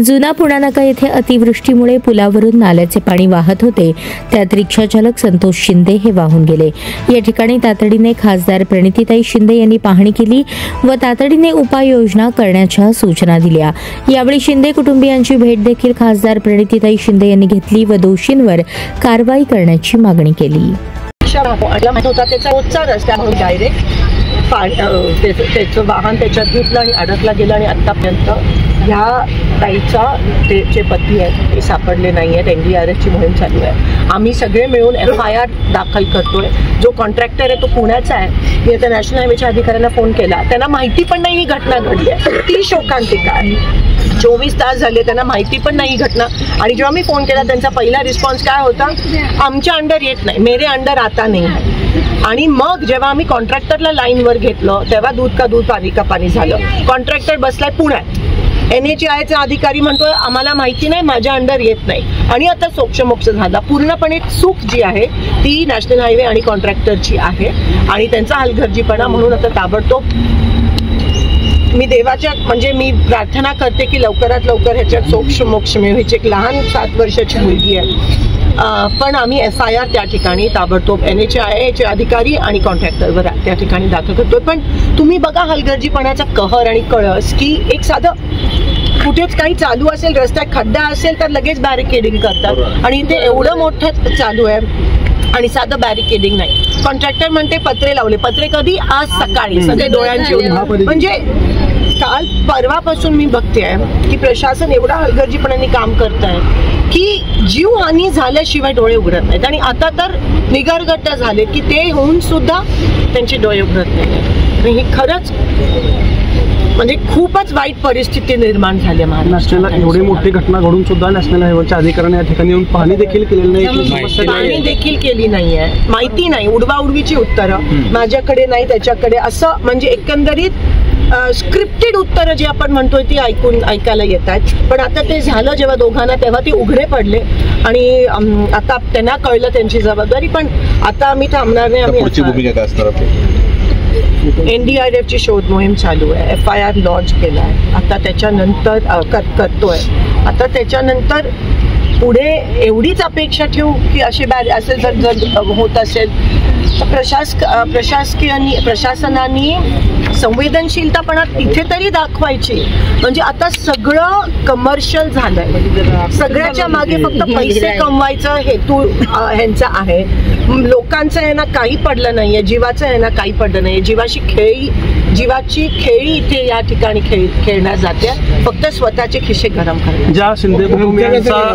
जुना पुणा नाका येथे अतिवृष्टीमुळे पुलावरून नाल्याचे पाणी वाहत होते, त्यात रिक्षाचालक संतोष शिंदे हे वाहून गेले। या ठिकाणी तातडीने खासदार प्रणितीताई शिंदे यांनी पाहणी केली व तातडीने उपाययोजना करण्याच्या सूचना दिल्या। यावेळी शिंदे कुटुंबियांची भेट देखील खासदार प्रणितीताई शिंदे यांनी घेतली व दोषींवर कारवाई करण्याची मागणी केली। त्याचं वाहन त्याच्यात घेतलं आणि अडकला गेलं आणि आतापर्यंत ह्या ताईचा जे पती आहेत ते सापडले नाही आहेत। NDRFची मोहीम चालू आहे। आम्ही सगळे मिळून FIR दाखल करतोय। जो कॉन्ट्रॅक्टर आहे तो पुण्याचा आहे। मी आता नॅशनल हायवेच्या अधिकाऱ्यांना फोन केला, त्यांना माहिती पण नाही ही घटना घडली आहे। ती शोकांतिका आहे। 24 तास झाले त्यांना माहिती पण नाही घटना। आणि जेव्हा मी फोन केला त्यांचा पहिला रिस्पॉन्स काय होता, आमच्या अंडर येत नाही, मेरे अंडर आता नाही है। आणि मग जेव्हा आम्ही कॉन्ट्रॅक्टरला लाईनवर घेतलं तेव्हा दूध का दूध पाणी का पाणी झालं। कॉन्ट्रॅक्टर बसलाय पुण्यात, NHAIचा अधिकारी म्हणतोय आम्हाला माहिती नाही, माझ्या अंडर येत नाही। आणि आता सोक्षमोक्ष झाला। पूर्णपणे चूक जी आहे ती नॅशनल हायवे आणि कॉन्ट्रॅक्टरची आहे आणि त्यांचा हलगर्जीपणा। म्हणून आता ताबडतोब मी देवाच्या म्हणजे मी प्रार्थना करते की लवकरात लवकर ह्याच्यात सोक्षमोक्ष मिळवायची। एक लहान 7 वर्षाची मुलगी आहे, पण आम्ही FIR त्या ठिकाणी ताबडतोब NHAIचे अधिकारी आणि कॉन्ट्रॅक्टरवर त्या ठिकाणी दाखल करतोय। पण तुम्ही बघा हलगर्जीपणाचा कहर आणि कळस की एक साधं कुठेच काही चालू असेल, रस्त्यात खड्डा असेल तर लगेच बॅरिकेडिंग करतात आणि इथे एवढं मोठं चालू आहे आणि साधं बॅरिकेडिंग नाही। कॉन्ट्रॅक्टर म्हणते पत्रे लावले, पत्रे कधी? आज सकाळी सगळे डोळ्यांची। म्हणजे काल परवापासून मी बघतेय की प्रशासन एवढा हलगर्जीपणाने काम करत आहे की जीवहानी झाल्याशिवाय डोळे उघडत नाहीत। आणि आता तर निगरगट्ट झाले की ते होऊन सुद्धा त्यांचे डोळे उघडत नाही। हे खरंच म्हणजे खूपच वाईट परिस्थिती निर्माण झाली आहे महाराष्ट्राला। एवढी मोठी घटना घडून सुद्धा नॅशनल हायवेच्या अधिकाऱ्यांनी या ठिकाणी येऊन पाहणी देखील केलेली नाही, पाहणी देखील केली नाहीये, माहिती नाही, उडवाउडवीची उत्तरं माझ्याकडे नाही त्याच्याकडे असं। म्हणजे एकंदरीत स्क्रिप्टेड उत्तरं जी आपण म्हणतोय ती ऐकायला येत आहेत। पण आता ते झालं जेव्हा दोघांना तेव्हा ते उघडे पडले आणि आता त्यांना कळलं त्यांची जबाबदारी। पण आता आम्ही थांबणार नाही। आम्ही NDRFची शोध मोहीम चालू आहे, FIR लॉन्च केला आहे। आता त्याच्यानंतर करतोय। आता त्याच्यानंतर पुढे एवढीच अपेक्षा ठेवू की असे असेल जर होत असेल तर प्रशासनाने संवेदनशीलतापणा तिथे तरी दाखवायची। म्हणजे आता सगळं कमर्शियल झालंय, सगळ्याच्या मागे फक्त पैसे कमवायचा हेतू ह्यांचा आहे। लोकांचं आहे ना काही पडलं नाहीये, जीवाचं आहे ना काही पडलं नाहीये। जीवाची खेळी इथे या ठिकाणी खेळण्यात जाते, फक्त स्वतःचे खिसे गरम करण्यात। ज्या शिंदे कुटुंबियांचा